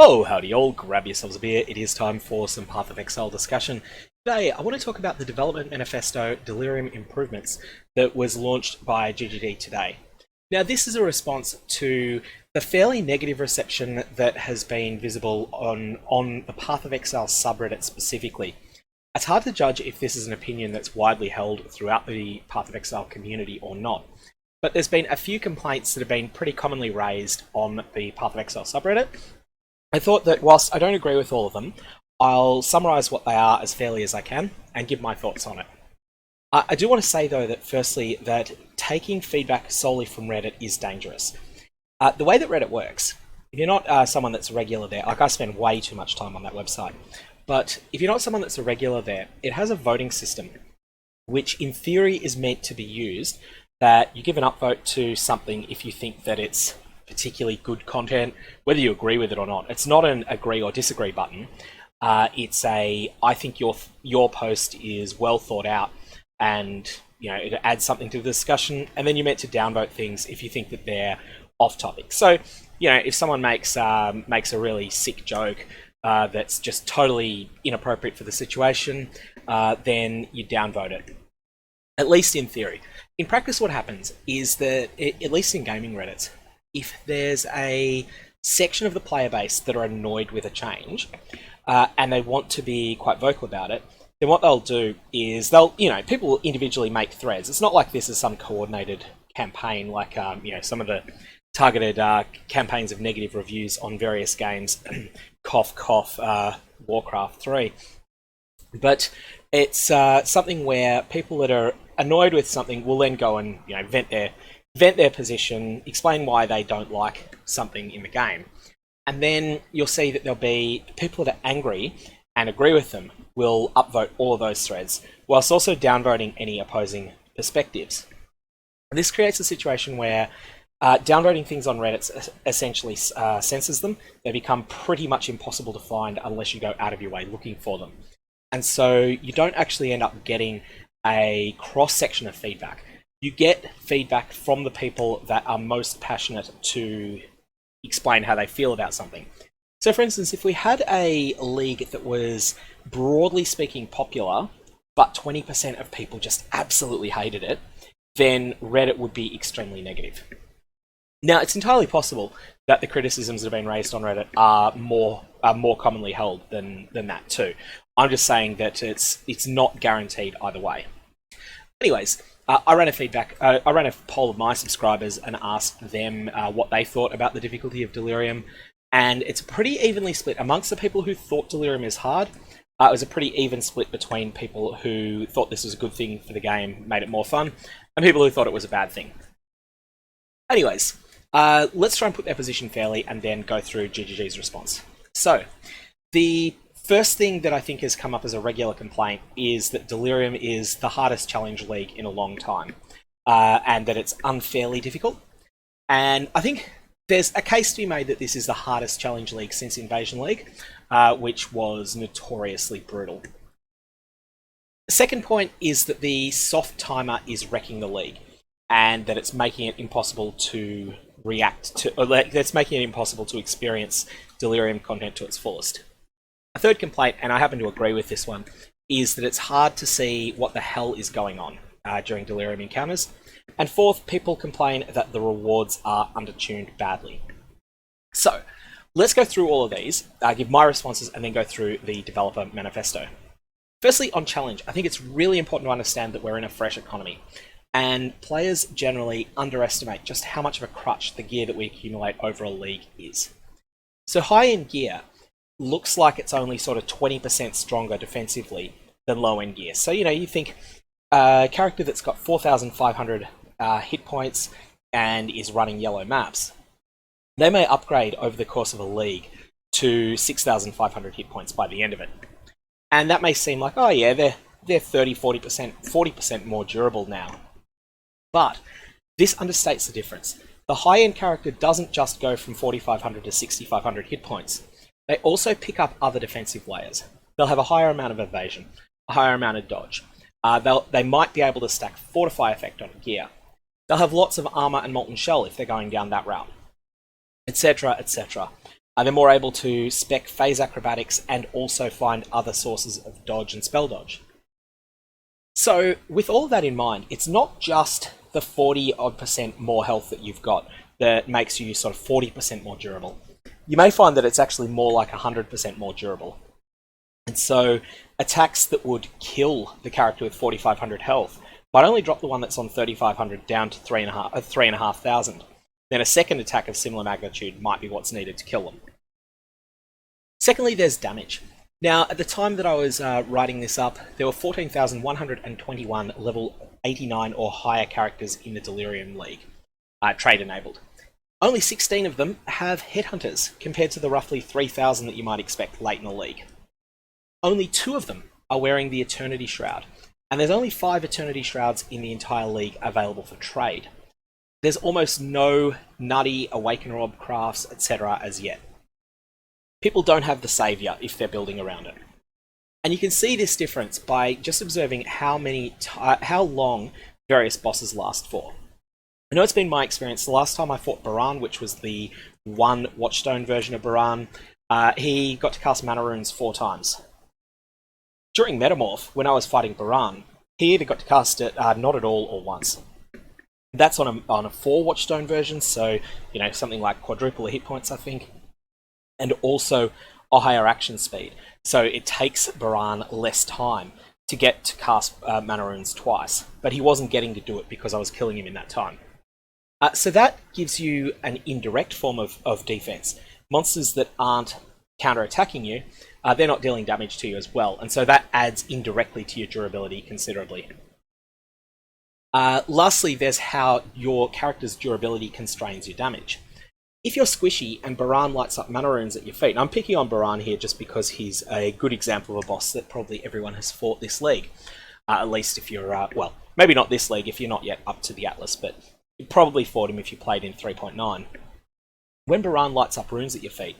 Oh, howdy all, grab yourselves a beer. It is time for some Path of Exile discussion. Today, I want to talk about the Development Manifesto Delirium Improvements that was launched by GGD today. Now, this is a response to the fairly negative reception that has been visible on the Path of Exile subreddit specifically. It's hard to judge if this is an opinion that's widely held throughout the Path of Exile community or not. But there's been a few complaints that have been pretty commonly raised on the Path of Exile subreddit. I thought that whilst I don't agree with all of them, I'll summarise what they are as fairly as I can and give my thoughts on it. I do want to say though that firstly that taking feedback solely from Reddit is dangerous. The way that Reddit works, if you're not someone that's a regular there, like I spend way too much time on that website, but if you're not someone that's a regular there, it has a voting system which in theory is meant to be used that you give an upvote to something if you think that it's particularly good content, whether you agree with it or not. It's not an agree or disagree button. It's a, I think your post is well thought out and it adds something to the discussion, and then you're meant to downvote things if you think that they're off topic. So, if someone makes a really sick joke that's just totally inappropriate for the situation, then you downvote it. At least in theory. In practice, what happens is that, at least in gaming Reddits, if there's a section of the player base that are annoyed with a change and they want to be quite vocal about it, then what they'll do is people will individually make threads. It's not like this is some coordinated campaign like some of the targeted campaigns of negative reviews on various games, cough cough, Warcraft 3. But it's something where people that are annoyed with something will then go and vent their position, explain why they don't like something in the game. And then you'll see that there'll be people that are angry and agree with them will upvote all of those threads, whilst also downvoting any opposing perspectives. This creates a situation where downvoting things on Reddit essentially censors them. They become pretty much impossible to find unless you go out of your way looking for them. And so you don't actually end up getting a cross-section of feedback. You get feedback from the people that are most passionate to explain how they feel about something. So for instance, if we had a league that was broadly speaking popular, but 20% of people just absolutely hated it, then Reddit would be extremely negative. Now, it's entirely possible that the criticisms that have been raised on Reddit are more commonly held than that too. I'm just saying that it's not guaranteed either way. Anyways, I ran a poll of my subscribers and asked them what they thought about the difficulty of Delirium, and it's pretty evenly split amongst the people who thought Delirium is hard. It was a pretty even split between people who thought this was a good thing for the game, made it more fun, and people who thought it was a bad thing. Anyways, let's try and put their position fairly and then go through GGG's response. So, the first thing that I think has come up as a regular complaint is that Delirium is the hardest challenge league in a long time, and that it's unfairly difficult. And I think there's a case to be made that this is the hardest challenge league since Invasion League, which was notoriously brutal. The second point is that the soft timer is wrecking the league, and that it's making it impossible to that's making it impossible to experience Delirium content to its fullest. A third complaint, and I happen to agree with this one, is that it's hard to see what the hell is going on during Delirium encounters. And fourth, people complain that the rewards are undertuned badly. So, let's go through all of these, give my responses, and then go through the developer manifesto. Firstly, on challenge, I think it's really important to understand that we're in a fresh economy, and players generally underestimate just how much of a crutch the gear that we accumulate over a league is. So high-end gear looks like it's only sort of 20% stronger defensively than low-end gear. So, you think a character that's got 4,500 hit points and is running yellow maps, they may upgrade over the course of a league to 6,500 hit points by the end of it. And that may seem like, oh yeah, they're 30, 40% more durable now. But this understates the difference. The high-end character doesn't just go from 4,500 to 6,500 hit points. They also pick up other defensive layers. They'll have a higher amount of evasion, a higher amount of dodge. They might be able to stack Fortify effect on gear. They'll have lots of armor and molten shell if they're going down that route, etc., etc. They're more able to spec phase acrobatics and also find other sources of dodge and spell dodge. So with all of that in mind, it's not just the 40% more health that you've got that makes you sort of 40% more durable. You may find that it's actually more like 100% more durable. And so attacks that would kill the character with 4,500 health might only drop the one that's on 3,500 down to 3,500. Then a second attack of similar magnitude might be what's needed to kill them. Secondly, there's damage. Now, at the time that I was writing this up, there were 14,121 level 89 or higher characters in the Delirium League, trade enabled. Only 16 of them have headhunters, compared to the roughly 3,000 that you might expect late in the league. Only 2 of them are wearing the Eternity Shroud, and there's only 5 Eternity Shrouds in the entire league available for trade. There's almost no nutty Awaken Orb crafts, etc. as yet. People don't have the Saviour if they're building around it. And you can see this difference by just observing how long various bosses last for. I know it's been my experience, the last time I fought Baran, which was the 1 Watchstone version of Baran, he got to cast Mana Runes 4 times. During Metamorph, when I was fighting Baran, he either got to cast it not at all or once. That's on a 4 Watchstone version, so something like quadruple the hit points, I think. And also a higher action speed. So it takes Baran less time to get to cast Mana Runes twice. But he wasn't getting to do it because I was killing him in that time. So that gives you an indirect form of defense. Monsters that aren't counter-attacking you, they're not dealing damage to you as well. And so that adds indirectly to your durability considerably. Lastly, there's how your character's durability constrains your damage. If you're squishy and Baran lights up Mana Runes at your feet, and I'm picking on Baran here just because he's a good example of a boss that probably everyone has fought this league. At least if you're, well, maybe not this league if you're not yet up to the Atlas, but you probably fought him if you played in 3.9. When Baran lights up runes at your feet,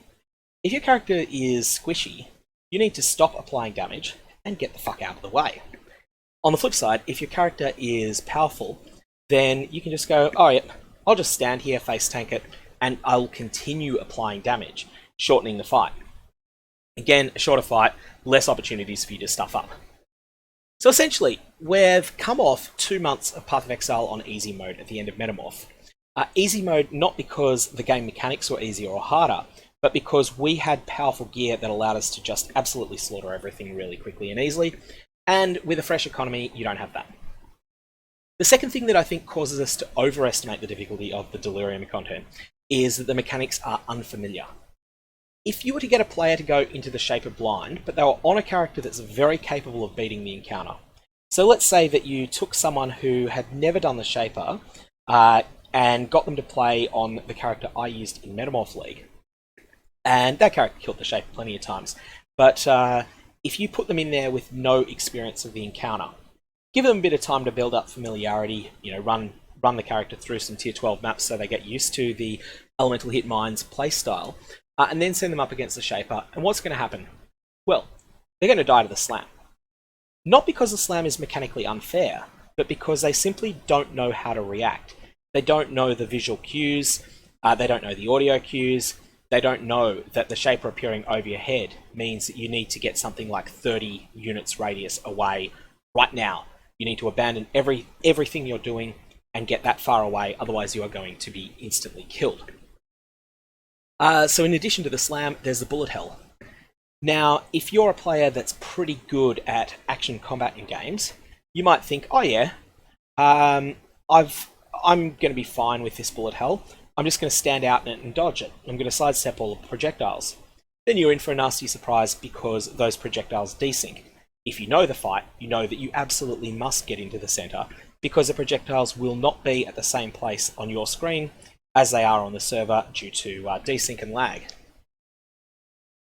if your character is squishy, you need to stop applying damage and get the fuck out of the way. On the flip side, if your character is powerful, then you can just go, oh yeah, I'll just stand here, face tank it, and I'll continue applying damage, shortening the fight. Again, a shorter fight, less opportunities for you to stuff up. So essentially, we've come off 2 months of Path of Exile on easy mode at the end of Metamorph. Easy mode not because the game mechanics were easier or harder, but because we had powerful gear that allowed us to just absolutely slaughter everything really quickly and easily, and with a fresh economy, you don't have that. The second thing that I think causes us to overestimate the difficulty of the Delirium content is that the mechanics are unfamiliar. If you were to get a player to go into the Shaper blind, but they were on a character that's very capable of beating the encounter. So let's say that you took someone who had never done the Shaper and got them to play on the character I used in Metamorph League. And that character killed the Shaper plenty of times. But if you put them in there with no experience of the encounter, give them a bit of time to build up familiarity, run the character through some tier 12 maps so they get used to the Elemental Hit Mines playstyle, and then send them up against the Shaper. And what's going to happen? Well, they're going to die to the slam. Not because the slam is mechanically unfair, but because they simply don't know how to react. They don't know the visual cues, they don't know the audio cues, they don't know that the Shaper appearing over your head means that you need to get something like 30 units radius away right now. You need to abandon everything you're doing and get that far away, otherwise you are going to be instantly killed. So in addition to the slam, there's the bullet hell. Now, if you're a player that's pretty good at action combat in games, you might think, oh yeah, I'm going to be fine with this bullet hell. I'm just going to stand out in it and dodge it. I'm going to sidestep all the projectiles. Then you're in for a nasty surprise because those projectiles desync. If you know the fight, you know that you absolutely must get into the center because the projectiles will not be at the same place on your screen as they are on the server due to desync and lag.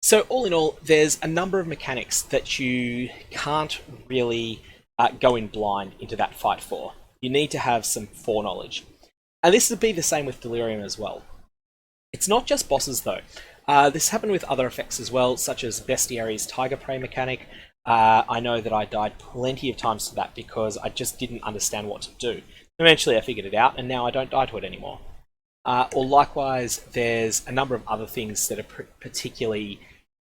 So all in all, there's a number of mechanics that you can't really go in blind into that fight for. You need to have some foreknowledge. And this would be the same with Delirium as well. It's not just bosses though. This happened with other effects as well, such as Bestiary's Tiger Prey mechanic. I know that I died plenty of times to that because I just didn't understand what to do. Eventually I figured it out and now I don't die to it anymore. Or likewise, there's a number of other things that are particularly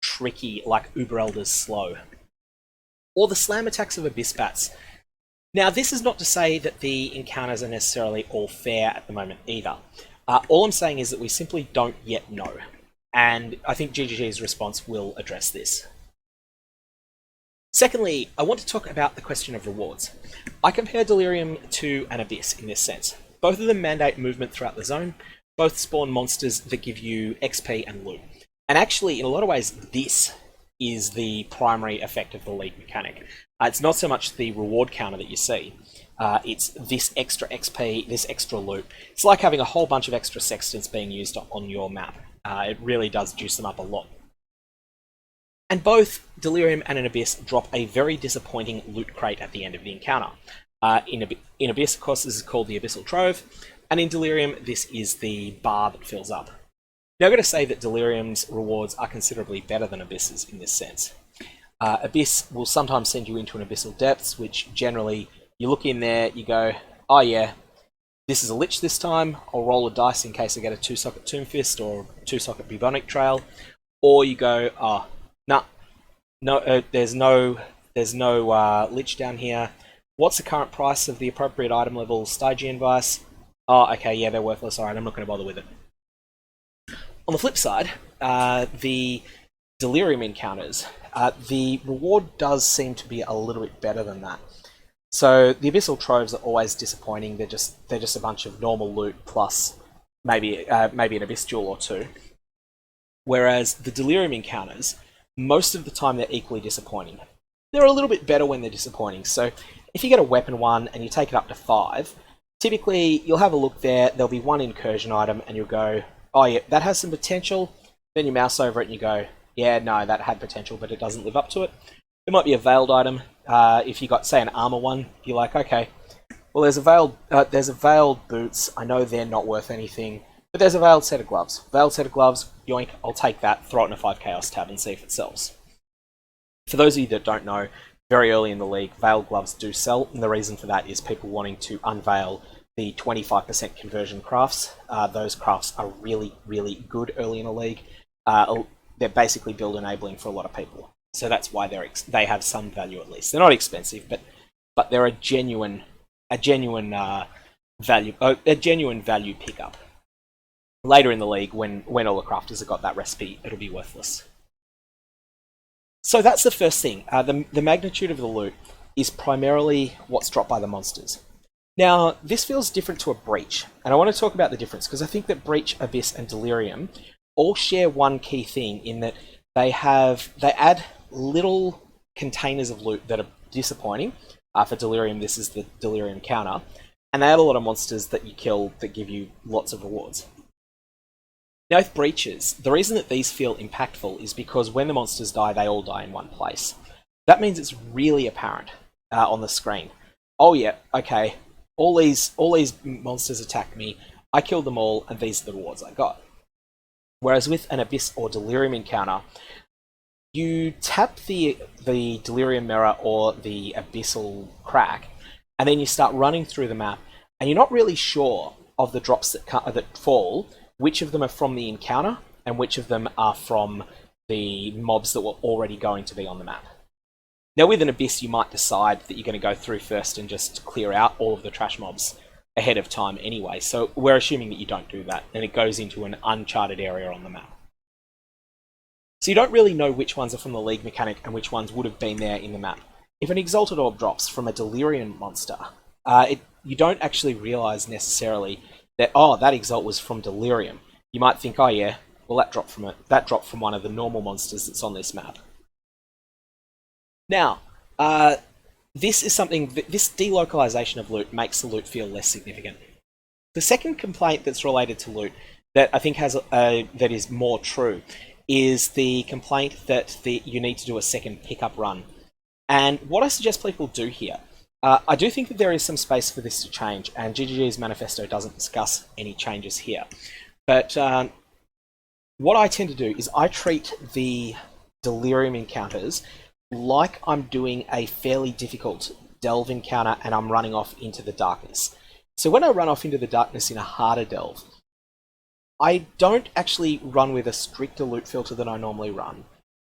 tricky, like Uber Elder's Slow. Or the slam attacks of Abyss Bats. Now, this is not to say that the encounters are necessarily all fair at the moment either. All I'm saying is that we simply don't yet know. And I think GGG's response will address this. Secondly, I want to talk about the question of rewards. I compare Delirium to an Abyss in this sense. Both of them mandate movement throughout the zone. Both spawn monsters that give you XP and loot. And actually, in a lot of ways, this is the primary effect of the league mechanic. It's not so much the reward counter that you see. It's this extra XP, this extra loot. It's like having a whole bunch of extra sextants being used on your map. It really does juice them up a lot. And both Delirium and an Abyss drop a very disappointing loot crate at the end of the encounter. In Abyss, of course, this is called the Abyssal Trove, and in Delirium, this is the bar that fills up. Now, I've got to say that Delirium's rewards are considerably better than Abyss's in this sense. Abyss will sometimes send you into an Abyssal Depths, which generally, you look in there, you go, oh yeah, this is a Lich this time, I'll roll a dice in case I get a 2-socket Tomb Fist or 2-socket Bubonic Trail, or you go, oh, nah, no, there's no Lich down here. What's the current price of the appropriate item level Stygian Vice? Oh, okay, yeah, they're worthless, alright, I'm not going to bother with it. On the flip side, the Delirium encounters, the reward does seem to be a little bit better than that. So the Abyssal Troves are always disappointing. They're just a bunch of normal loot plus maybe an Abyss Jewel or two. Whereas the Delirium encounters, most of the time they're equally disappointing. They're a little bit better when they're disappointing. So if you get a weapon 1 and you take it up to 5, typically you'll have a look there, there'll be one incursion item and you'll go, oh yeah, that has some potential. Then you mouse over it and you go, yeah, no, that had potential, but it doesn't live up to it. There might be a veiled item. If you got, say, an armor one, you're like, okay, well, there's a veiled boots. I know they're not worth anything, but there's a veiled set of gloves. Veiled set of gloves, yoink, I'll take that, throw it in a 5 Chaos tab and see if it sells. For those of you that don't know, very early in the league, veiled gloves do sell, and the reason for that is people wanting to unveil the 25% conversion crafts. Those crafts are really, really good early in the league. They're basically build enabling for a lot of people. So that's why they have some value at least. They're not expensive, but they're a genuine value pickup. Later in the league, when all the crafters have got that recipe, it'll be worthless. So that's the first thing. The magnitude of the loot is primarily what's dropped by the monsters. Now, this feels different to a Breach, and I want to talk about the difference, because I think that Breach, Abyss, and Delirium all share one key thing in that they add little containers of loot that are disappointing. For Delirium, this is the Delirium counter, and they add a lot of monsters that you kill that give you lots of rewards. Now, with Breaches, the reason that these feel impactful is because when the monsters die, they all die in one place. That means it's really apparent on the screen. Oh yeah, okay, all these monsters attacked me, I killed them all, and these are the rewards I got. Whereas with an Abyss or Delirium encounter, you tap the Delirium Mirror or the Abyssal Crack, and then you start running through the map, and you're not really sure of the drops that fall, which of them are from the encounter, and which of them are from the mobs that were already going to be on the map. Now with an Abyss, you might decide that you're going to go through first and just clear out all of the trash mobs ahead of time anyway, so we're assuming that you don't do that, and it goes into an uncharted area on the map. So you don't really know which ones are from the League mechanic and which ones would have been there in the map. If an Exalted Orb drops from a Delirium monster, you don't actually realise necessarily that, oh, that Exalt was from Delirium. You might think, oh yeah, well that dropped from one of the normal monsters that's on this map. Now, this delocalization of loot makes the loot feel less significant. The second complaint that's related to loot that I think that is more true is the complaint that you need to do a second pickup run. And what I suggest people do here, I do think that there is some space for this to change, and GGG's manifesto doesn't discuss any changes here. But what I tend to do is I treat the Delirium encounters like I'm doing a fairly difficult delve encounter and I'm running off into the darkness. So when I run off into the darkness in a harder delve, I don't actually run with a stricter loot filter than I normally run,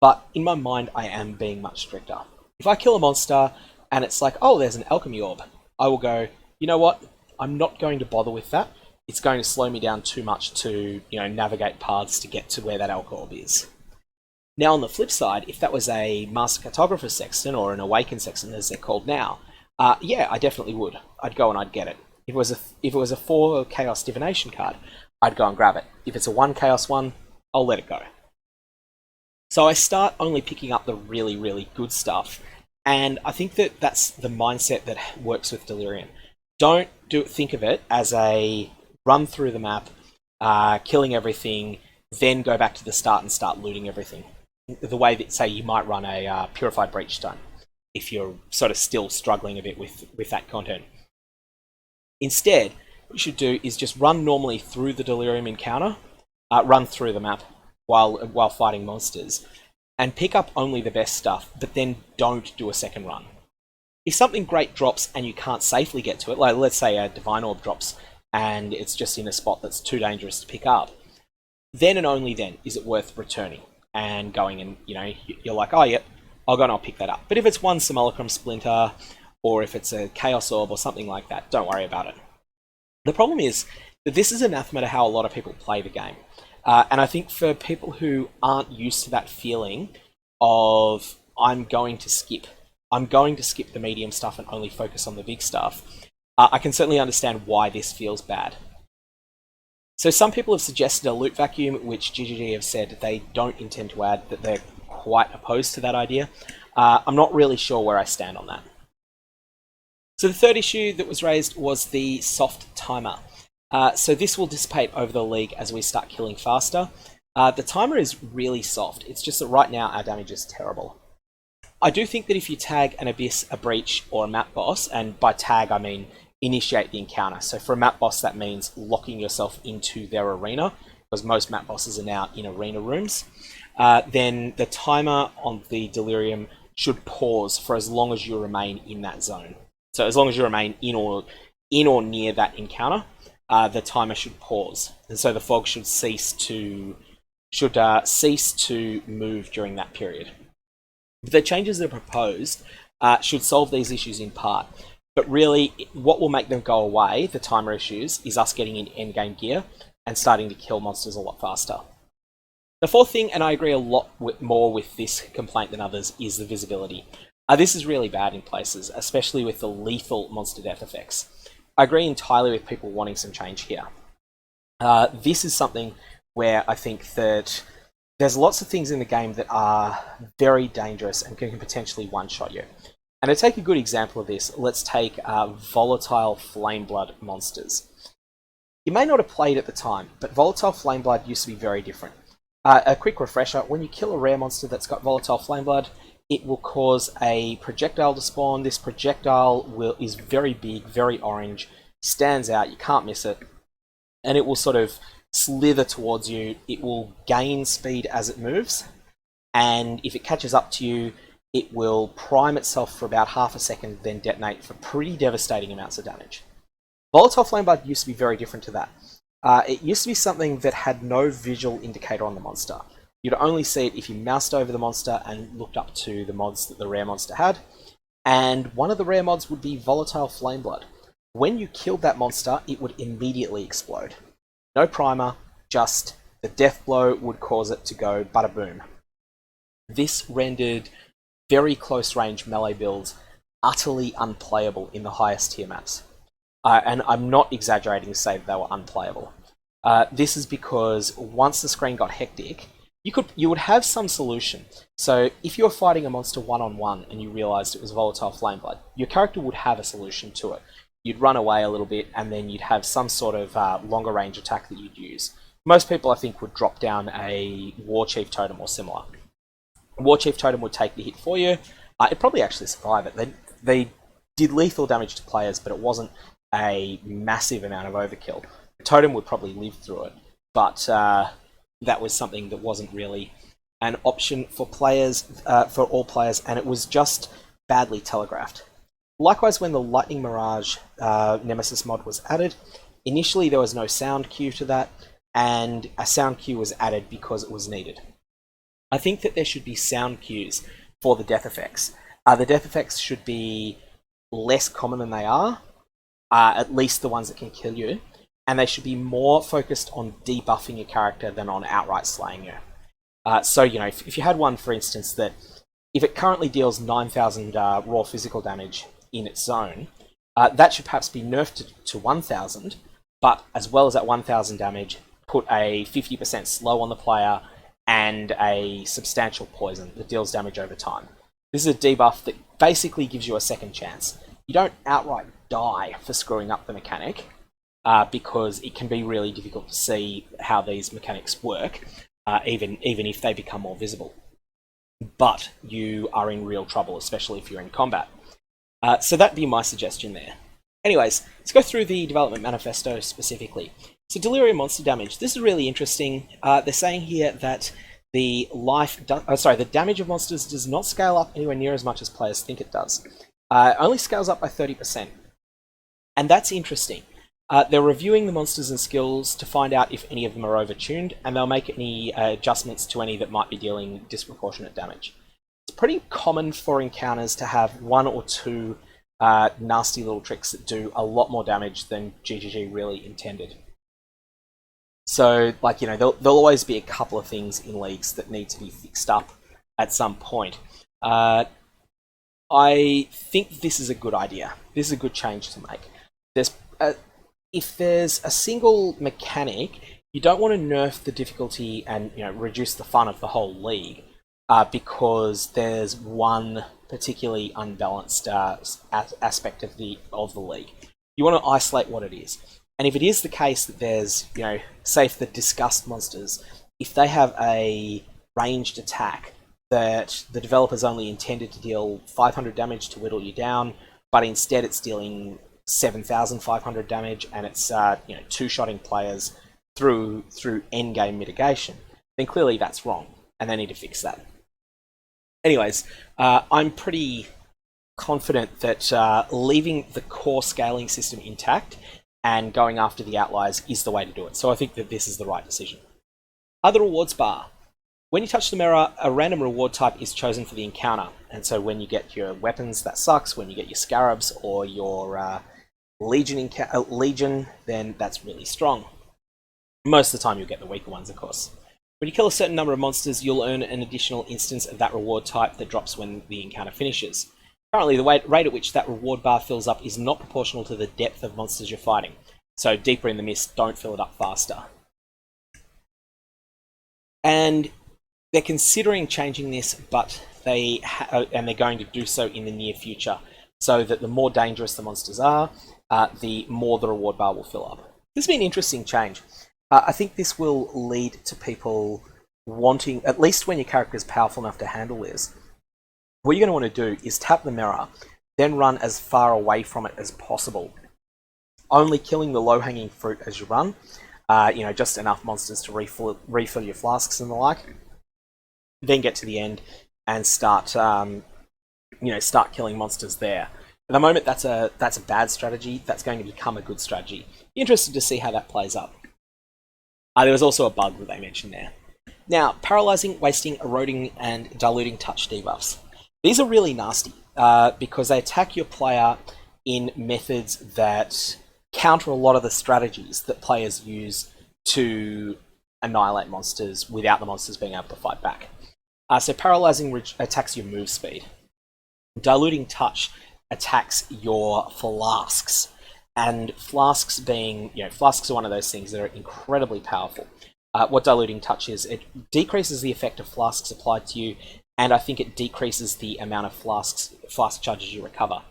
but in my mind I am being much stricter. If I kill a monster and it's like, oh, there's an alchemy orb, I will go, you know what, I'm not going to bother with that. It's going to slow me down too much to, navigate paths to get to where that alchemy orb is. Now on the flip side, if that was a Master Cartographer Sexton or an Awakened Sexton as they're called now, yeah, I definitely would. I'd go and I'd get it. If it was a 4 Chaos Divination card, I'd go and grab it. If it's a 1 Chaos one, I'll let it go. So I start only picking up the really, really good stuff, and I think that that's the mindset that works with Delirium. Don't think of it as a run through the map, killing everything, then go back to the start and start looting everything. The way that, say, you might run a Purified Breachstone, if you're sort of still struggling a bit with that content. Instead, what you should do is just run normally through the Delirium encounter, run through the map while fighting monsters, and pick up only the best stuff, but then don't do a second run. If something great drops and you can't safely get to it, like let's say a Divine Orb drops and it's just in a spot that's too dangerous to pick up, then and only then is it worth returning and going and, you're like, oh, yep, I'll go and I'll pick that up. But if it's one Simulacrum Splinter, or if it's a Chaos Orb or something like that, don't worry about it. The problem is that this is anathema to how a lot of people play the game. And I think for people who aren't used to that feeling of, I'm going to skip the medium stuff and only focus on the big stuff, I can certainly understand why this feels bad. So some people have suggested a loot vacuum, which GGG have said they don't intend to add, that they're quite opposed to that idea. I'm not really sure where I stand on that. So the third issue that was raised was the soft timer. So this will dissipate over the league as we start killing faster. The timer is really soft. It's just that right now our damage is terrible. I do think that if you tag an Abyss, a Breach, or a map boss, and by tag I mean initiate the encounter. So for a map boss that means locking yourself into their arena, because most map bosses are now in arena rooms, then the timer on the Delirium should pause for as long as you remain in that zone. So as long as you remain in or near that encounter, the timer should pause, and so the fog should cease to move during that period. The changes that are proposed should solve these issues in part, but really what will make them go away, the timer issues, is us getting in endgame gear and starting to kill monsters a lot faster. The fourth thing, and I agree a lot more with this complaint than others, is the visibility. This is really bad in places, especially with the lethal monster death effects. I agree entirely with people wanting some change here. This is something where I think that there's lots of things in the game that are very dangerous and can potentially one-shot you. And to take a good example of this, let's take volatile Flameblood monsters. You may not have played at the time, but volatile Flameblood used to be very different. A quick refresher, when you kill a rare monster that's got volatile Flameblood, it will cause a projectile to spawn. This projectile is very big, very orange, stands out, you can't miss it, and it will sort of slither towards you. It will gain speed as it moves, and if it catches up to you, it will prime itself for about half a second, then detonate for pretty devastating amounts of damage. Volatile Flameblood used to be very different to that. It used to be something that had no visual indicator on the monster. You'd only see it if you moused over the monster and looked up to the mods that the rare monster had, and one of the rare mods would be Volatile Flameblood. When you killed that monster, it would immediately explode. No primer, just the death blow would cause it to go bada boom. This rendered very close range melee builds utterly unplayable in the highest tier maps. And I'm not exaggerating to say that they were unplayable. This is because once the screen got hectic, you would have some solution. So if you were fighting a monster one-on-one and you realized it was Volatile Flameblood, your character would have a solution to it. You'd run away a little bit, and then you'd have some sort of longer range attack that you'd use. Most people, I think, would drop down a War Chief Totem or similar. War Chief Totem would take the hit for you. It'd probably actually survive it. They did lethal damage to players, but it wasn't a massive amount of overkill. The Totem would probably live through it, but that was something that wasn't really an option for players, for all players, and it was just badly telegraphed. Likewise, when the Lightning Mirage Nemesis mod was added, initially there was no sound cue to that. and a sound cue was added because it was needed. I think that there should be sound cues for the death effects. The death effects should be less common than they are, at least the ones that can kill you, and they should be more focused on debuffing your character than on outright slaying you. So, you know, if you had one, for instance, that if it currently deals 9,000 raw physical damage in its zone, that should perhaps be nerfed to 1,000, but as well as that 1,000 damage, put a 50% slow on the player and a substantial poison that deals damage over time. This is a debuff that basically gives you a second chance. You don't outright die for screwing up the mechanic, because it can be really difficult to see how these mechanics work, even if they become more visible. But you are in real trouble, especially if you're in combat. So that'd be my suggestion there. Anyways, let's go through the development manifesto specifically. So Delirium monster damage. This is really interesting. They're saying here that the damage of monsters does not scale up anywhere near as much as players think it does. It only scales up by 30%. And that's interesting. They're reviewing the monsters and skills to find out if any of them are overtuned, and they'll make any adjustments to any that might be dealing disproportionate damage. It's pretty common for encounters to have one or two nasty little tricks that do a lot more damage than GGG really intended. So, like, you know, there'll always be a couple of things in leagues that need to be fixed up at some point. I think this is a good idea. This is a good change to make. If there's a single mechanic, you don't want to nerf the difficulty and, you know, reduce the fun of the whole league because there's one particularly unbalanced aspect of the league. You want to isolate what it is. And if it is the case that there's, you know, say if the disgust monsters, if they have a ranged attack that the developers only intended to deal 500 damage to whittle you down, but instead it's dealing 7,500 damage and it's you know, two-shotting players through endgame mitigation, then clearly that's wrong, and they need to fix that. Anyways, I'm pretty confident that leaving the core scaling system intact and going after the outliers is the way to do it. So I think that this is the right decision. Other rewards bar. When you touch the mirror, a random reward type is chosen for the encounter. And so when you get your weapons, that sucks. When you get your scarabs or your legion, then that's really strong. Most of the time you'll get the weaker ones, of course. When you kill a certain number of monsters, you'll earn an additional instance of that reward type that drops when the encounter finishes. Currently, the rate at which that reward bar fills up is not proportional to the depth of monsters you're fighting. So deeper in the mist, don't fill it up faster. And they're considering changing this, but they're going to do so in the near future, so that the more dangerous the monsters are, the more the reward bar will fill up. This has been an interesting change. I think this will lead to people wanting, at least when your character is powerful enough to handle this, what you're going to want to do is tap the mirror, then run as far away from it as possible, only killing the low-hanging fruit as you run, you know, just enough monsters to refill your flasks and the like, then get to the end and start killing monsters there. At the moment, that's a bad strategy. That's going to become a good strategy. Be interested to see how that plays up. There was also a bug that they mentioned there. Now, paralyzing, wasting, eroding, and diluting touch debuffs. These are really nasty because they attack your player in methods that counter a lot of the strategies that players use to annihilate monsters without the monsters being able to fight back. So paralyzing attacks your move speed. Diluting touch attacks your flasks. And flasks being, you know, flasks are one of those things that are incredibly powerful. What diluting touch is, it decreases the effect of flasks applied to you, and I think it decreases the amount of flask charges you recover.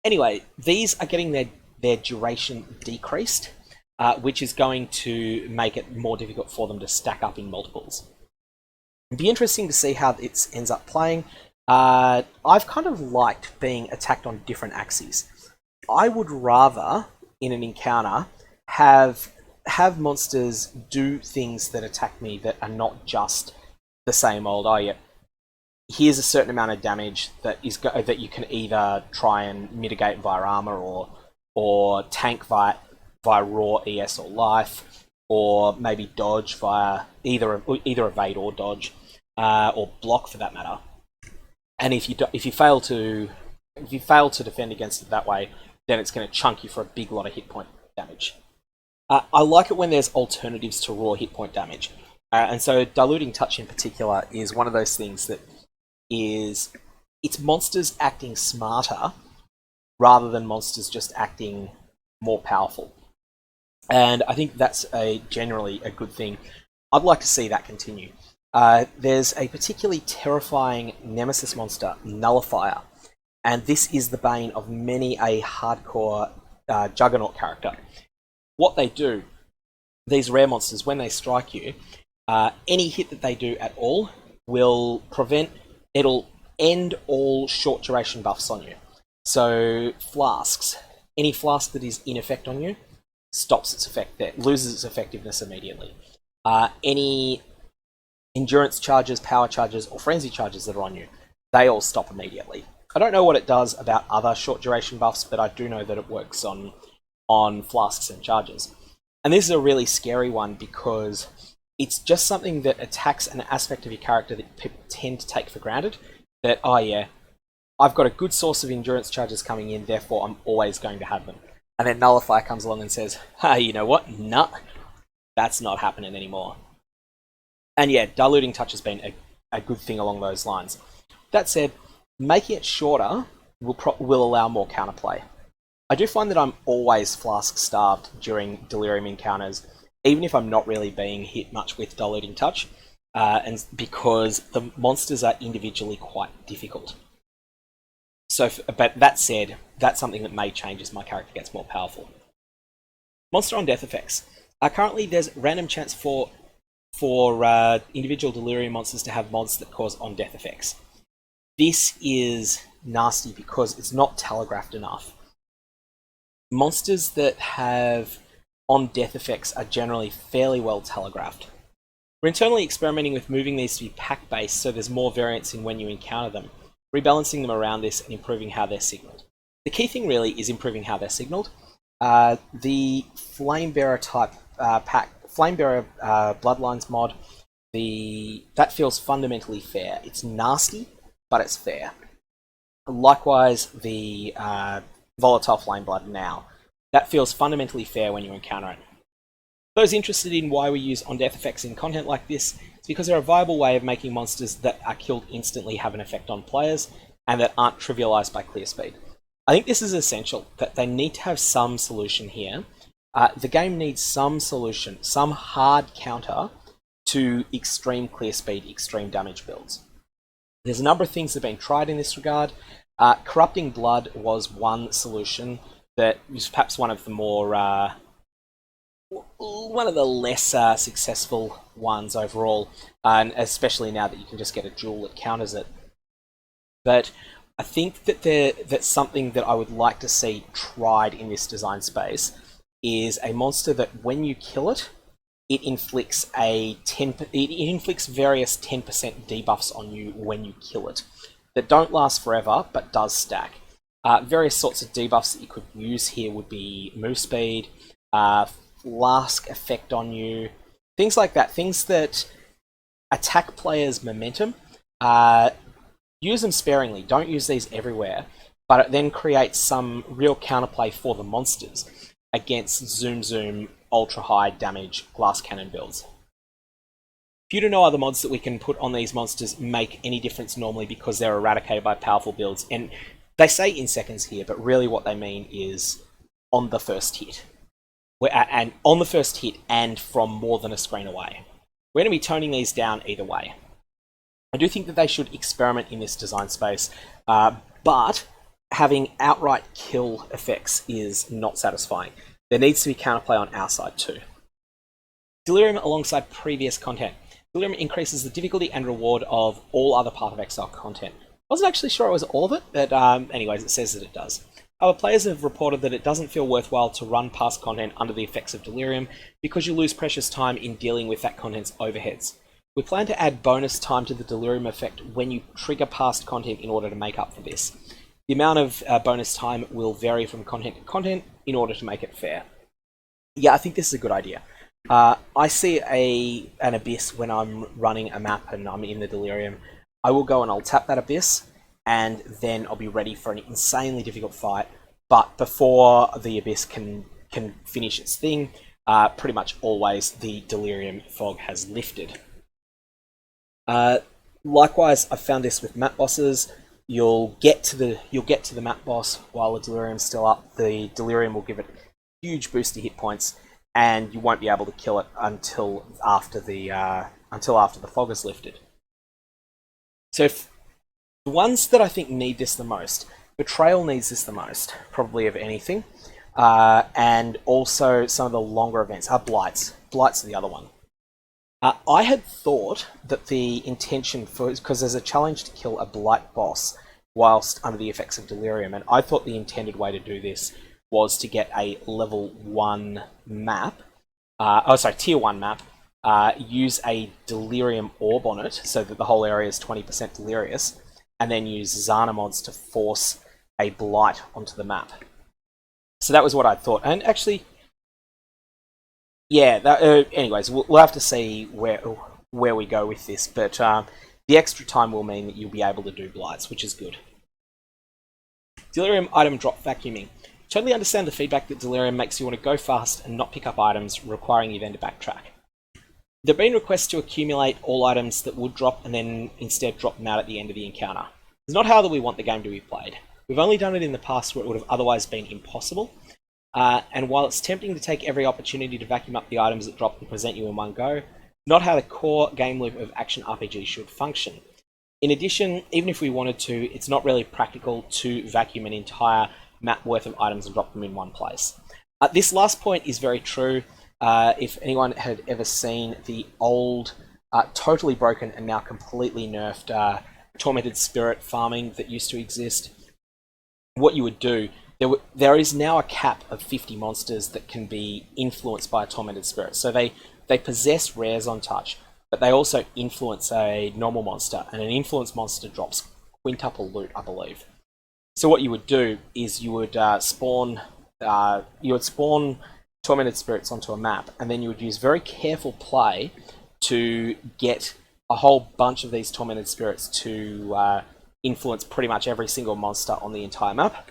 Anyway, these are getting their duration decreased, which is going to make it more difficult for them to stack up in multiples. It'd be interesting to see how it ends up playing. I've kind of liked being attacked on different axes. I would rather, in an encounter, have monsters do things that attack me that are not just the same old, oh yeah, here's a certain amount of damage that you can either try and mitigate via armor or tank via raw ES or life, or maybe dodge via either evade or dodge, or block for that matter. And if you fail to defend against it that way, then it's going to chunk you for a big lot of hit point damage. I like it when there's alternatives to raw hit point damage, and so Diluting Touch in particular is one of those things that it's monsters acting smarter rather than monsters just acting more powerful. And I think that's generally a good thing. I'd like to see that continue. There's a particularly terrifying nemesis monster, Nullifier, and this is the bane of many a hardcore Juggernaut character. What they do, these rare monsters, when they strike you, any hit that they do at all it'll end all short duration buffs on you. So flasks, any flask that is in effect on you, stops its effect there, loses its effectiveness immediately. Any endurance charges, power charges, or frenzy charges that are on you, they all stop immediately. I don't know what it does about other short duration buffs, but I do know that it works on flasks and charges. And this is a really scary one because it's just something that attacks an aspect of your character that people tend to take for granted. That, oh yeah, I've got a good source of endurance charges coming in, therefore I'm always going to have them. And then Nullifier comes along and says, hey, you know what? Nah, that's not happening anymore. And yeah, Diluting Touch has been a good thing along those lines. That said, making it shorter will allow more counterplay. I do find that I'm always flask starved during Delirium encounters, even if I'm not really being hit much with Diluting Touch, and because the monsters are individually quite difficult. So, but that said, that's something that may change as my character gets more powerful. Monster on death effects. Currently, there's random chance for individual Delirium monsters to have mods that cause on death effects. This is nasty because it's not telegraphed enough. Monsters that have on death effects are generally fairly well telegraphed. We're internally experimenting with moving these to be pack-based so there's more variance in when you encounter them, rebalancing them around this and improving how they're signaled. The key thing really is improving how they're signaled. The Flamebearer type Flamebearer Bloodlines mod, that feels fundamentally fair. It's nasty, but it's fair. Likewise, the Volatile Flameblood now. That feels fundamentally fair when you encounter it. Those interested in why we use on-death effects in content like this, it's because they're a viable way of making monsters that are killed instantly have an effect on players, and that aren't trivialized by clear speed. I think this is essential, that they need to have some solution here. The game needs some solution, some hard counter to extreme clear speed, extreme damage builds. There's a number of things that have been tried in this regard. Corrupting Blood was one solution that was perhaps one of the more one of the less successful ones overall, and especially now that you can just get a jewel that counters it. But I think that that's something that I would like to see tried in this design space is a monster that when you kill it, it inflicts various 10% debuffs on you when you kill it that don't last forever but does stack. Various sorts of debuffs that you could use here would be move speed, flask effect on you, things like that, things that attack players' momentum. Use them sparingly, don't use these everywhere, but it then creates some real counterplay for the monsters against zoom, ultra high damage glass cannon builds. Few to no other mods that we can put on these monsters make any difference normally because they're eradicated by powerful builds, and they say in seconds here, but really what they mean is on the first hit. And on the first hit and from more than a screen away. We're going to be toning these down either way. I do think that they should experiment in this design space, but having outright kill effects is not satisfying. There needs to be counterplay on our side too. Delirium alongside previous content. Delirium increases the difficulty and reward of all other Path of Exile content. I wasn't actually sure it was all of it, but anyways, it says that it does. Other players have reported that it doesn't feel worthwhile to run past content under the effects of Delirium because you lose precious time in dealing with that content's overheads. We plan to add bonus time to the Delirium effect when you trigger past content in order to make up for this. The amount of bonus time will vary from content to content in order to make it fair. Yeah, I think this is a good idea. I see an abyss when I'm running a map and I'm in the Delirium. I will go and I'll tap that abyss, and then I'll be ready for an insanely difficult fight. But before the abyss can finish its thing, pretty much always the Delirium fog has lifted. Likewise, I've found this with map bosses. You'll get to the map boss while the Delirium's still up. The Delirium will give it a huge boost to hit points, and you won't be able to kill it until after the fog is lifted. So the ones that I think need this the most, Betrayal needs this the most, probably of anything, and also some of the longer events are Blights. Blights are the other one. I had thought that the intention because there's a challenge to kill a Blight boss whilst under the effects of Delirium, and I thought the intended way to do this was to get a level 1 map, tier 1 map, use a Delirium orb on it so that the whole area is 20% delirious, and then use Zana mods to force a Blight onto the map. So that was what I thought, and actually, yeah. Anyways, we'll have to see where we go with this, but the extra time will mean that you'll be able to do Blights, which is good. Delirium item drop vacuuming. Totally understand the feedback that Delirium makes you want to go fast and not pick up items, requiring you then to backtrack. There have been requests to accumulate all items that would drop and then instead drop them out at the end of the encounter. It's not how that we want the game to be played. We've only done it in the past where it would have otherwise been impossible, and while it's tempting to take every opportunity to vacuum up the items that drop and present you in one go, not how the core game loop of action RPG should function. In addition, even if we wanted to, it's not really practical to vacuum an entire map worth of items and drop them in one place. This last point is very true. If anyone had ever seen the old, totally broken and now completely nerfed Tormented Spirit farming that used to exist, what you would do, there is now a cap of 50 monsters that can be influenced by a Tormented Spirit. So they possess rares on touch, but they also influence a normal monster, and an influence monster drops quintuple loot, I believe. So what you would do is you would spawn Tormented Spirits onto a map, and then you would use very careful play to get a whole bunch of these Tormented Spirits to influence pretty much every single monster on the entire map.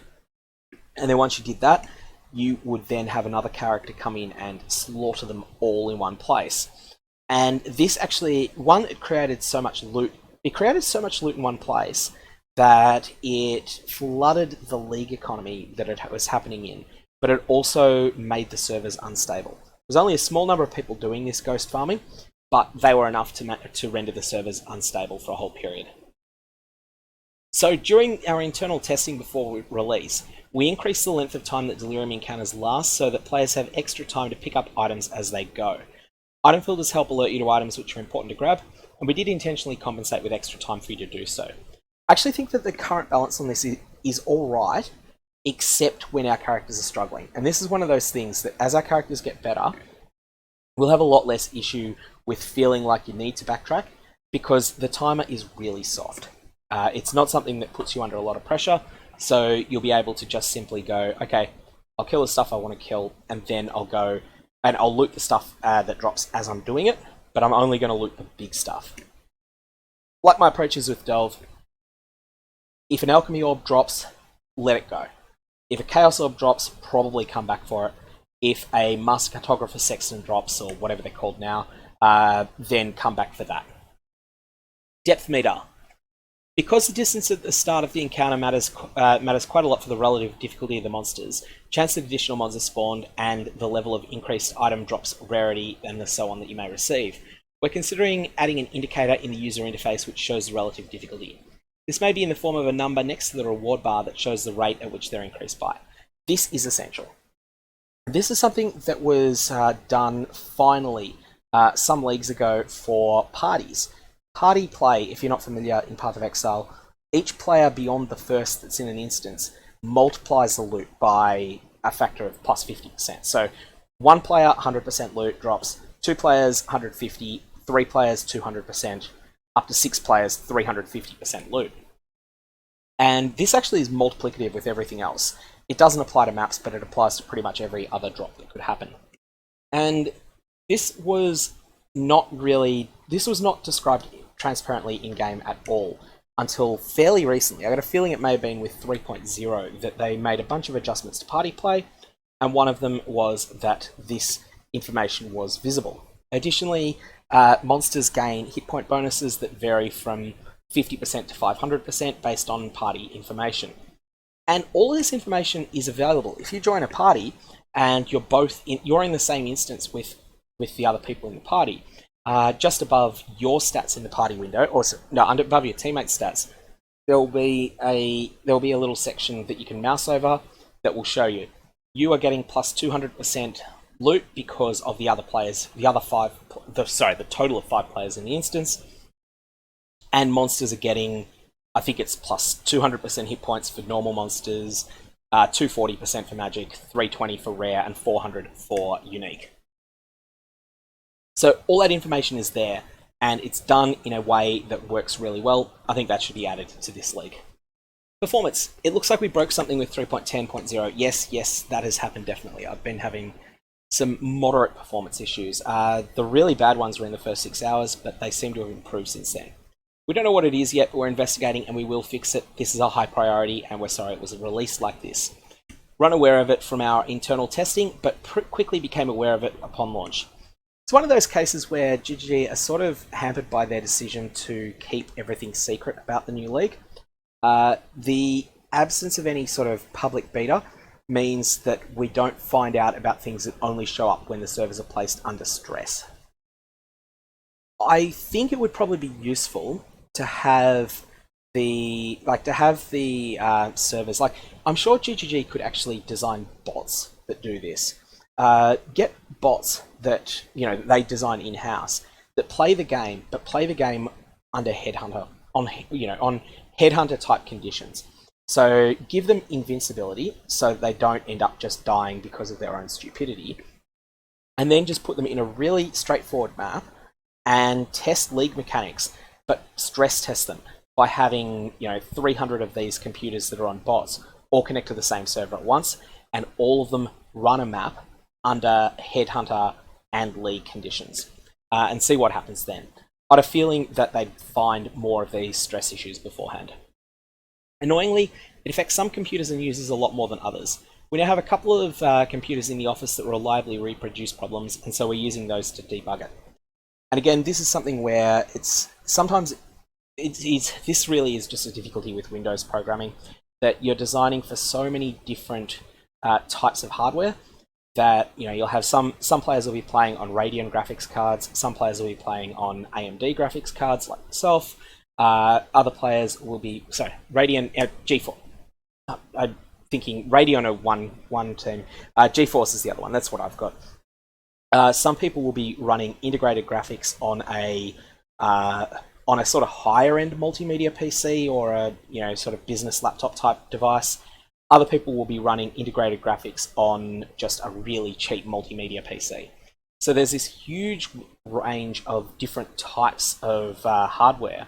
And then once you did that, you would then have another character come in and slaughter them all in one place. And this actually, it created so much loot. It created so much loot in one place that it flooded the League economy that it was happening in, but it also made the servers unstable. There was only a small number of people doing this ghost farming, but they were enough to render the servers unstable for a whole period. So during our internal testing before release, we increased the length of time that Delirium encounters last so that players have extra time to pick up items as they go. Item filters help alert you to items which are important to grab, and we did intentionally compensate with extra time for you to do so. I actually think that the current balance on this is alright, except when our characters are struggling. And this is one of those things that as our characters get better, we'll have a lot less issue with feeling like you need to backtrack, because the timer is really soft. It's not something that puts you under a lot of pressure, so you'll be able to just simply go, okay, I'll kill the stuff I want to kill, and then I'll go and I'll loot the stuff that drops as I'm doing it, but I'm only going to loot the big stuff. Like my approaches with Delve, if an Alchemy Orb drops, let it go. If a Chaos Orb drops, probably come back for it. If a Master Cartographer Sexton drops, or whatever they're called now, then come back for that. Depth meter. Because the distance at the start of the encounter matters quite a lot for the relative difficulty of the monsters, chance that additional mons are spawned, and the level of increased item drops, rarity, and so on that you may receive, we're considering adding an indicator in the user interface which shows the relative difficulty. This may be in the form of a number next to the reward bar that shows the rate at which they're increased by. This is essential. This is something that was done finally some leagues ago for parties. Party play, if you're not familiar in Path of Exile, each player beyond the first that's in an instance multiplies the loot by a factor of plus 50%. So one player, 100% loot drops, two players, 150, three players, 200%, up to six players, 350% loot. And this actually is multiplicative with everything else. It doesn't apply to maps, but it applies to pretty much every other drop that could happen. And This was not described transparently in game at all until fairly recently. I got a feeling it may have been with 3.0 that they made a bunch of adjustments to party play, and one of them was that this information was visible. Additionally, monsters gain hit point bonuses that vary from 50% to 500% based on party information. And all of this information is available. If you join a party and you're in the same instance with the other people in the party, just above your stats in the party window, above your teammates' stats, there will be a little section that you can mouse over that will show you are getting plus 200% loot because of the other players, the total of 5 players in the instance, and monsters are getting, I think it's plus 200% hit points for normal monsters, 240% for magic, 320 for rare, and 400 for unique. So all that information is there, and it's done in a way that works really well. I think that should be added to this league. Performance. It looks like we broke something with 3.10.0. Yes, that has happened definitely. I've been having some moderate performance issues. The really bad ones were in the first 6 hours, but they seem to have improved since then. We don't know what it is yet, but we're investigating and we will fix it. This is a high priority, and we're sorry it was released like this. We're unaware of it from our internal testing, but quickly became aware of it upon launch. It's one of those cases where GGG are sort of hampered by their decision to keep everything secret about the new league. The absence of any sort of public beta means that we don't find out about things that only show up when the servers are placed under stress. I think it would probably be useful to have the servers, I'm sure GGG could actually design bots that do this. Get bots that they design in-house that play the game, but play the game under headhunter on headhunter type conditions. So give them invincibility so they don't end up just dying because of their own stupidity, and then just put them in a really straightforward map and test league mechanics, but stress test them by having 300 of these computers that are on bots all connect to the same server at once, and all of them run a map under headhunter and league conditions, and see what happens then. I had a feeling that they'd find more of these stress issues beforehand. Annoyingly, it affects some computers and users a lot more than others. We now have a couple of computers in the office that reliably reproduce problems, and so we're using those to debug it. And again, this is something where this really is just a difficulty with Windows programming, that you're designing for so many different types of hardware that you'll have some players will be playing on Radeon graphics cards, some players will be playing on AMD graphics cards like myself. Other players will be Radeon GeForce. I'm thinking Radeon are one team. GeForce is the other one. That's what I've got. Some people will be running integrated graphics on a sort of higher end multimedia PC or a sort of business laptop type device. Other people will be running integrated graphics on just a really cheap multimedia PC. So there's this huge range of different types of hardware,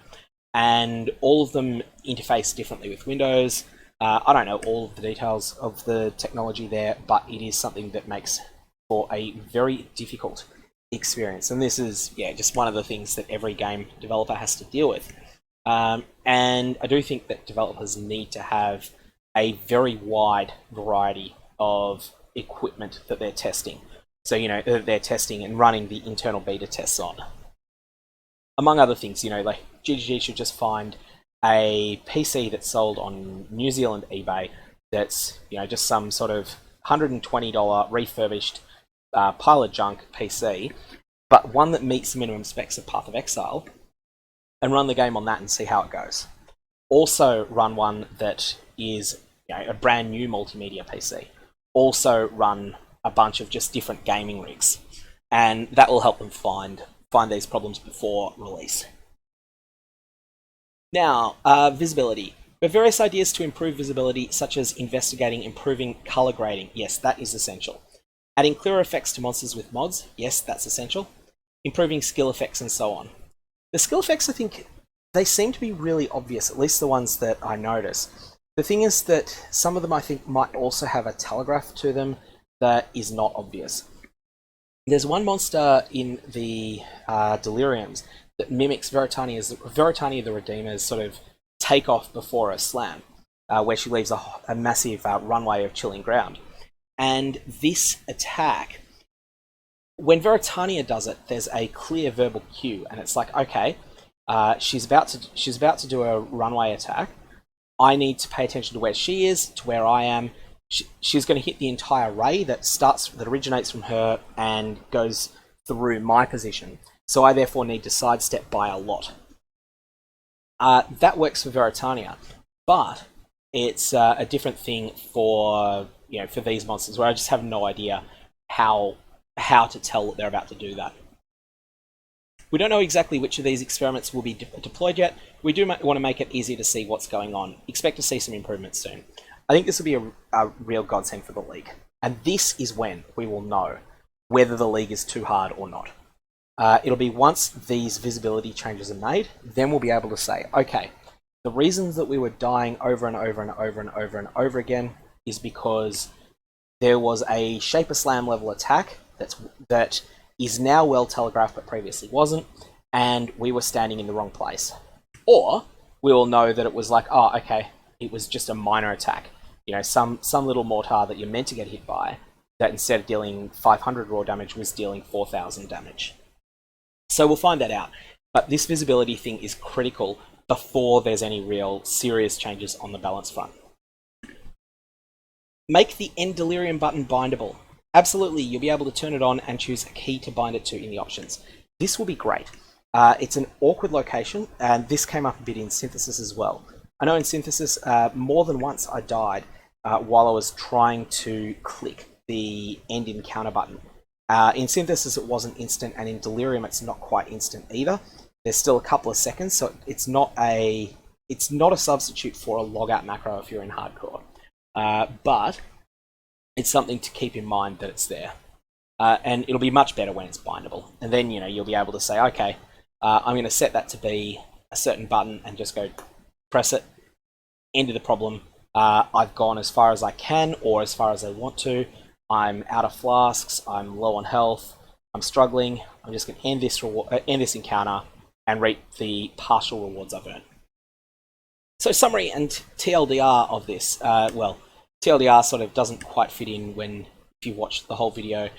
and all of them interface differently with Windows. I don't know all of the details of the technology there, but it is something that makes for a very difficult experience. And this is just one of the things that every game developer has to deal with. And I do think that developers need to have a very wide variety of equipment that they're testing. So, they're testing and running the internal beta tests on. Among other things, like GGG should just find a PC that's sold on New Zealand eBay that's, just some sort of $120 refurbished pile of junk PC, but one that meets the minimum specs of Path of Exile, and run the game on that and see how it goes. Also run one that is a brand new multimedia PC. Also run a bunch of just different gaming rigs, and that will help them find these problems before release. Now, visibility. There are various ideas to improve visibility, such as investigating improving color grading. Yes, that is essential. Adding clearer effects to monsters with mods. Yes, that's essential. Improving skill effects and so on. The skill effects, I think, they seem to be really obvious, at least the ones that I notice. The thing is that some of them, I think, might also have a telegraph to them that is not obvious. There's one monster in the Deliriums that mimics Veritania the Redeemer's sort of takeoff before a slam, where she leaves a massive runway of chilling ground. And this attack, when Veritania does it, there's a clear verbal cue, and it's like, okay, she's about to do a runway attack. I need to pay attention to where she is, to where I am. She's going to hit the entire ray that originates from her and goes through my position. So I therefore need to sidestep by a lot. That works for Veritania, but it's a different thing for these monsters, where I just have no idea how to tell that they're about to do that. We don't know exactly which of these experiments will be deployed yet. We do want to make it easier to see what's going on. Expect to see some improvements soon. I think this will be a real godsend for the league. And this is when we will know whether the league is too hard or not. It'll be once these visibility changes are made, then we'll be able to say, okay, the reasons that we were dying over and over and over and over and over again is because there was a Shaper Slam level attack that is now well telegraphed but previously wasn't, and we were standing in the wrong place. Or we will know that it was like, oh, okay, it was just a minor attack. Some little mortar that you're meant to get hit by, that instead of dealing 500 raw damage was dealing 4,000 damage. So we'll find that out. But this visibility thing is critical before there's any real serious changes on the balance front. Make the End Delirium button bindable. Absolutely, you'll be able to turn it on and choose a key to bind it to in the options. This will be great. It's an awkward location, and this came up a bit in Synthesis as well. I know in Synthesis, more than once I died while I was trying to click the End Encounter button. In Synthesis it wasn't instant, and in Delirium it's not quite instant either. There's still a couple of seconds, so it's not a substitute for a logout macro if you're in hardcore. But it's something to keep in mind that it's there. And it'll be much better when it's bindable. And then, you'll be able to say, okay, I'm going to set that to be a certain button and just go press it, end of the problem. I've gone as far as I can or as far as I want to. I'm out of flasks, I'm low on health, I'm struggling. I'm just going to end this encounter and reap the partial rewards I've earned. So summary and TLDR of this. TLDR sort of doesn't quite fit in if you watch the whole video.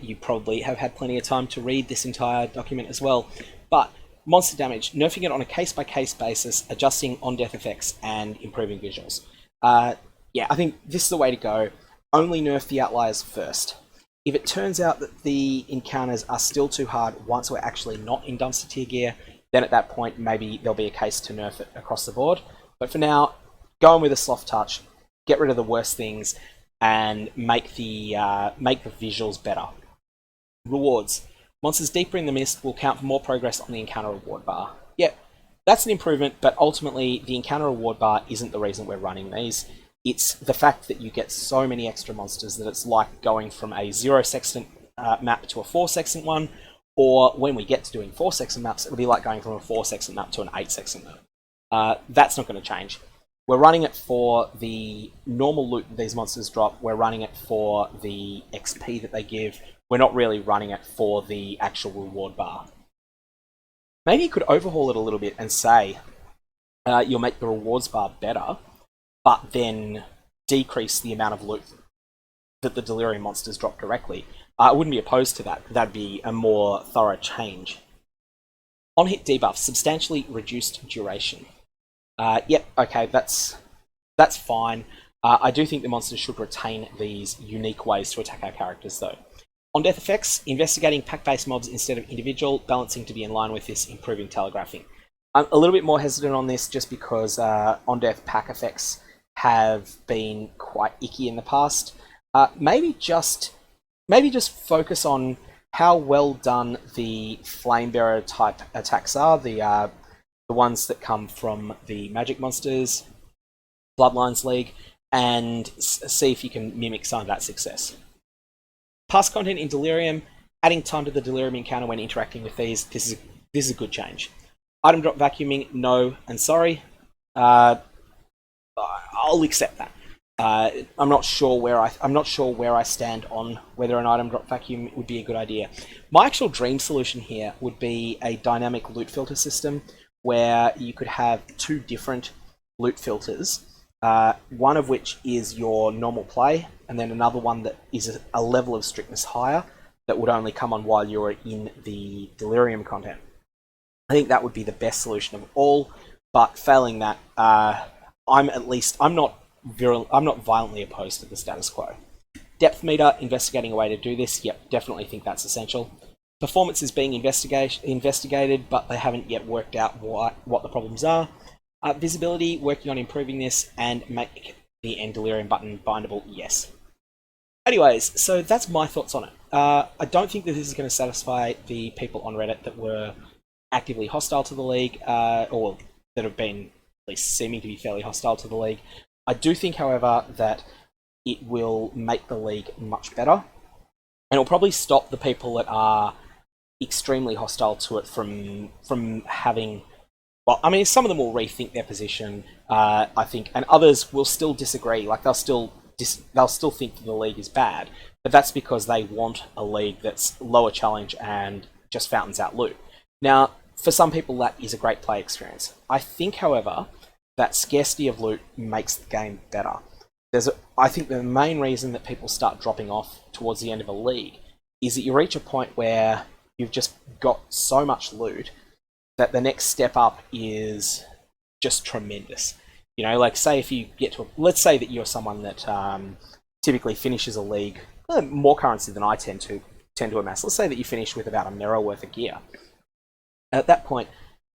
You probably have had plenty of time to read this entire document as well. But monster damage, nerfing it on a case-by-case basis, adjusting on-death effects, and improving visuals. I think this is the way to go. Only nerf the outliers first. If it turns out that the encounters are still too hard once we're actually not in dumpster tier gear, then at that point maybe there'll be a case to nerf it across the board. But for now, go in with a soft touch, get rid of the worst things, and make the visuals better. Rewards. Monsters deeper in the mist will count for more progress on the encounter reward bar. Yep, that's an improvement, but ultimately the encounter reward bar isn't the reason we're running these. It's the fact that you get so many extra monsters that it's like going from a 0 sextant map to a 4 sextant one, or when we get to doing 4 sextant maps, it'll be like going from a 4 sextant map to an 8 sextant map. That's not going to change. We're running it for the normal loot that these monsters drop. We're running it for the XP that they give. We're not really running it for the actual reward bar. Maybe you could overhaul it a little bit and say you'll make the rewards bar better, but then decrease the amount of loot that the Delirium monsters drop directly. I wouldn't be opposed to that. That'd be a more thorough change. On-hit debuff, substantially reduced duration. Yep, okay, that's fine. I do think the monsters should retain these unique ways to attack our characters, though. On-death effects, investigating pack-based mobs instead of individual, balancing to be in line with this, improving telegraphing. I'm a little bit more hesitant on this just because on-death pack effects have been quite icky in the past. Maybe just focus on how well done the Flamebearer type attacks are, the ones that come from the Magic Monsters, Bloodlines League, and see if you can mimic some of that success. Past content in Delirium, adding time to the Delirium encounter when interacting with these, this is a good change. Item drop vacuuming, no and sorry. I'll accept that. I'm not sure where I stand on whether an item drop vacuum would be a good idea. My actual dream solution here would be a dynamic loot filter system where you could have two different loot filters, one of which is your normal play, and then another one that is a level of strictness higher that would only come on while you're in the Delirium content. I think that would be the best solution of all, but failing that, I'm not violently opposed to the status quo. Depth meter, investigating a way to do this. Yep, definitely think that's essential. Performance is being investigated, but they haven't yet worked out what the problems are. Visibility, working on improving this, and make the End Delirium button bindable. Yes. Anyways, so that's my thoughts on it. I don't think that this is going to satisfy the people on Reddit that were actively hostile to the league, or that have been at least seeming to be fairly hostile to the league. I do think, however, that it will make the league much better, and it'll probably stop the people that are extremely hostile to it from having. Well, I mean, some of them will rethink their position, I think, and others will still disagree. Like they'll still think that the league is bad, but that's because they want a league that's lower challenge and just fountains out loot. Now, for some people, that is a great play experience. I think, however, that scarcity of loot makes the game better. I think the main reason that people start dropping off towards the end of a league is that you reach a point where you've just got so much loot that the next step up is just tremendous. You know, like say if you get to let's say that you're someone that typically finishes a league, more currency than I tend to amass. Let's say that you finish with about a mirror worth of gear. At that point,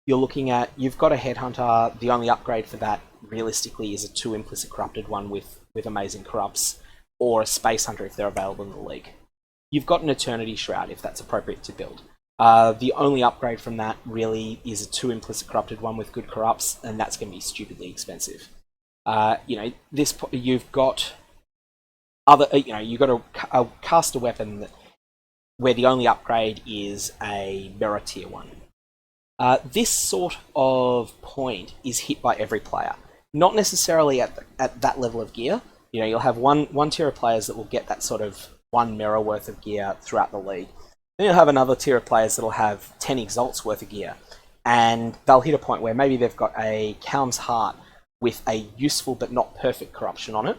you're looking at, you've got a headhunter. The only upgrade for that realistically is a 2 implicit corrupted one with amazing corrupts, or a space hunter if they're available in the league. You've got an eternity shroud if that's appropriate to build. The only upgrade from that really is a 2 implicit corrupted one with good corrupts, and that's going to be stupidly expensive. You know, you've got other. You know, you've got a caster weapon where the only upgrade is a mirror tier 1. This sort of point is hit by every player, not necessarily at that level of gear. You know, you'll have one tier of players that will get that sort of 1 mirror worth of gear throughout the league. Then you'll have another tier of players that'll have 10 exalts worth of gear, and they'll hit a point where maybe they've got a Calm's Heart with a useful but not perfect corruption on it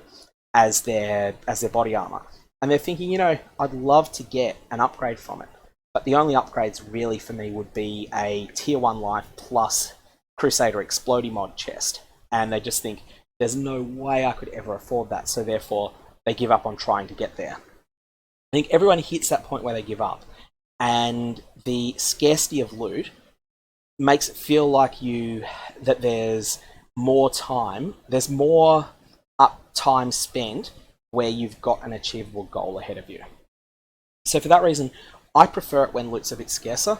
as their body armor, and they're thinking, you know, I'd love to get an upgrade from it, but the only upgrades really for me would be a tier 1 life plus Crusader Explodey mod chest, and they just think there's no way I could ever afford that, so therefore they give up on trying to get there. I think everyone hits that point where they give up, and the scarcity of loot makes it feel like that there's more time, there's more time spent where you've got an achievable goal ahead of you. So for that reason, I prefer it when loot's a bit scarcer,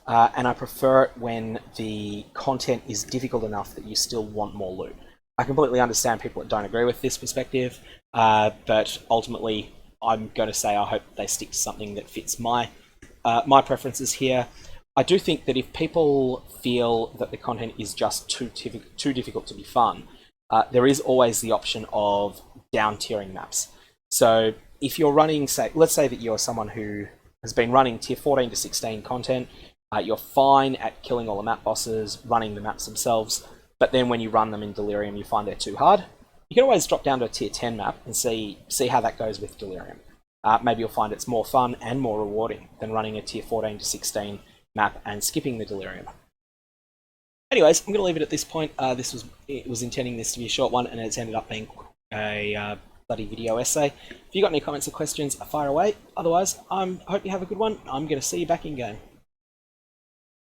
and I prefer it when the content is difficult enough that you still want more loot. I completely understand people that don't agree with this perspective, but ultimately I'm going to say I hope they stick to something that fits my preferences here. I do think that if people feel that the content is just too difficult to be fun, there is always the option of down-tiering maps. So if you're running, let's say that you're someone who has been running tier 14 to 16 content, you're fine at killing all the map bosses, running the maps themselves, but then when you run them in Delirium you find they're too hard, you can always drop down to a tier 10 map and see how that goes with Delirium. Maybe you'll find it's more fun and more rewarding than running a tier 14 to 16 map and skipping the Delirium. Anyways, I'm going to leave it at this point. It was intending this to be a short one, and it's ended up being a bloody video essay. If you got any comments or questions, fire away. Otherwise, I hope you have a good one. I'm going to see you back in game.